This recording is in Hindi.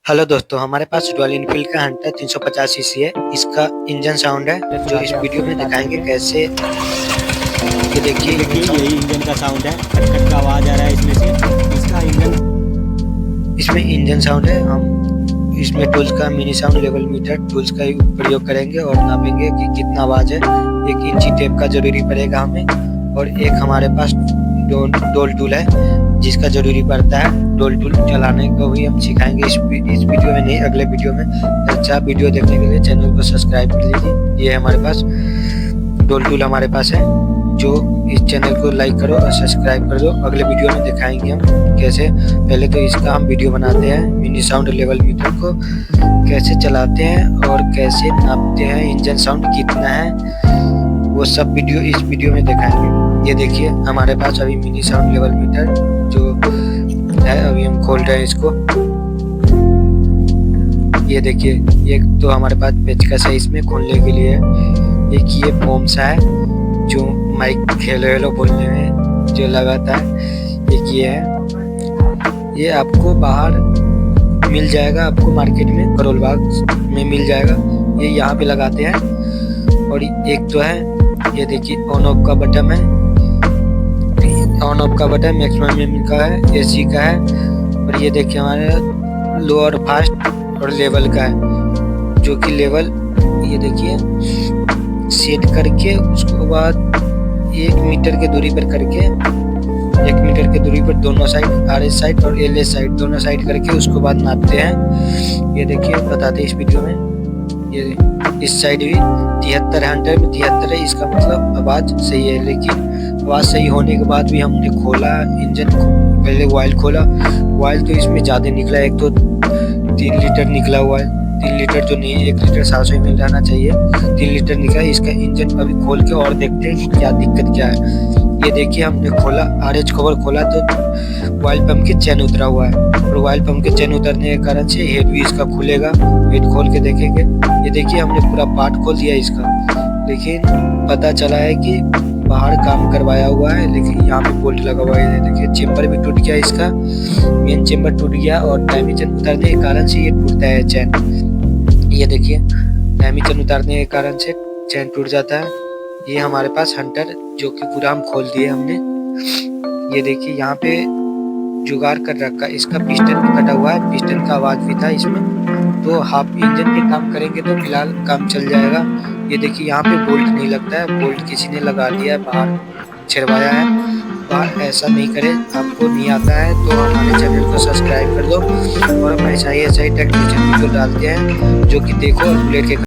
हेलो दोस्तों, हमारे पास रॉयल एनफील्ड का हंटर 350 सीसी है। इसका इंजन साउंड है जो इस वीडियो में दिखाएंगे कैसे। ये देखिए इंजन देखिए साउंड, यही इंजन का साउंड है। खटखट का आवाज आ रहा है इसमें से। इसका इंजन इसमें इंजन साउंड है। हम इसमें टूल्स का mini sound level meter tools का ही प्रयोग करेंगे और नापेंगे कि कितना आवाज है। एक इंची टेप का जरूरी पड़ेगा हमें, और एक हमारे पास डोल टूल है जिसका जरूरी पड़ता है। डोल टूल चलाने को भी हम सिखाएंगे इस वीडियो में नहीं, अगले वीडियो में। अच्छा, वीडियो देखने के लिए चैनल को सब्सक्राइब कर लीजिए। ये हमारे पास डोल टूल हमारे पास है, जो इस चैनल को लाइक करो और सब्सक्राइब कर दो। अगले वीडियो में दिखाएंगे हम कैसे। पहले तो इसका हम वीडियो बनाते हैं, मिनी साउंड लेवल मीटर को कैसे चलाते हैं और कैसे नापते हैं, इंजन साउंड कितना है, वो सब वीडियो इस वीडियो में दिखाएंगे। ये देखिए हमारे पास अभी मिनी साउंड लेवल मीटर जो है, अभी हम खोल रहे हैं इसको। ये देखिए, एक तो हमारे पास पेचकस है इसमें खोलने के लिए। एक ये फोम सा है जो माइक हेलो हेलो बोलने में जो लगाता है। एक ये है, ये आपको बाहर मिल जाएगा, आपको मार्केट में करोल बाग में मिल जाएगा। ये यहाँ पे लगाते हैं। और एक तो है, ये देखिए ऑन ऑफ का बटन है। ऑन ऑफ का बटन मैक्सिमम का है, एसी का है। और ये देखिए हमारे लो और फास्ट और लेवल का है, जो कि लेवल ये देखिए सेट करके उसके बाद 1 मीटर के दूरी पर करके 1 मीटर के दूरी पर दोनों साइड आरएस साइड और एलएस साइड दोनों साइड करके उसके बाद नापते हैं। ये देखिए बताते हैं इस वीडियो में। ये इस साइड भी 73 हंटर में 73 है, इसका मतलब आवाज़ सही है। लेकिन आवाज़ सही होने के बाद भी हमने खोला इंजन को, पहले ऑयल खोला। ऑयल तो इसमें ज़्यादा निकला, एक तो 3 लीटर निकला हुआ है। 3 लीटर जो नहीं, 1 लीटर 700 ml रहना चाहिए। 3 लीटर निकला है। इसका इंजन अभी खोल के और देखते हैं कि क्या दिक्कत क्या है। ये देखिए हमने खोला, आरएच कवर खोला तो ऑयल पंप की चैन उतरा हुआ है, और ऑयल पंप के चैन उतरने के कारण से हेड भी इसका खुलेगा। हेड खोल के देखेंगे। ये देखिए हमने पूरा पार्ट खोल दिया इसका, लेकिन पता चला है कि बाहर काम करवाया हुआ है, लेकिन यहाँ पे बोल्ट लगा हुआ है। देखिए चेम्बर भी टूट गया, इसका मेन चेम्बर टूट गया, और डायमीटर उतारने के कारण से ये टूटता है चैन। ये देखिए डायमीटर उतारने के कारण से चैन टूट जाता है। ये हमारे पास हंटर जो कि पूरा हम खोल दिए हमने। ये देखिए यहाँ पे जुगाड़ कर रखा, इसका पिस्टन भी कटा हुआ है, पिस्टन का आवाज भी था इसमें। तो हाफ इंजन पे काम करेंगे तो फिलहाल काम चल जाएगा। ये देखिए यहाँ पे बोल्ट नहीं लगता है, बोल्ट किसी ने लगा दिया है, बाहर छिड़वाया है। बाहर ऐसा नहीं करे, आपको नहीं आता है तो हमारे चैनल को सब्सक्राइब कर दो। और हम ऐसा ही टेक्नीशियन वीडियो डालते हैं जो कि देखो और बुलेट के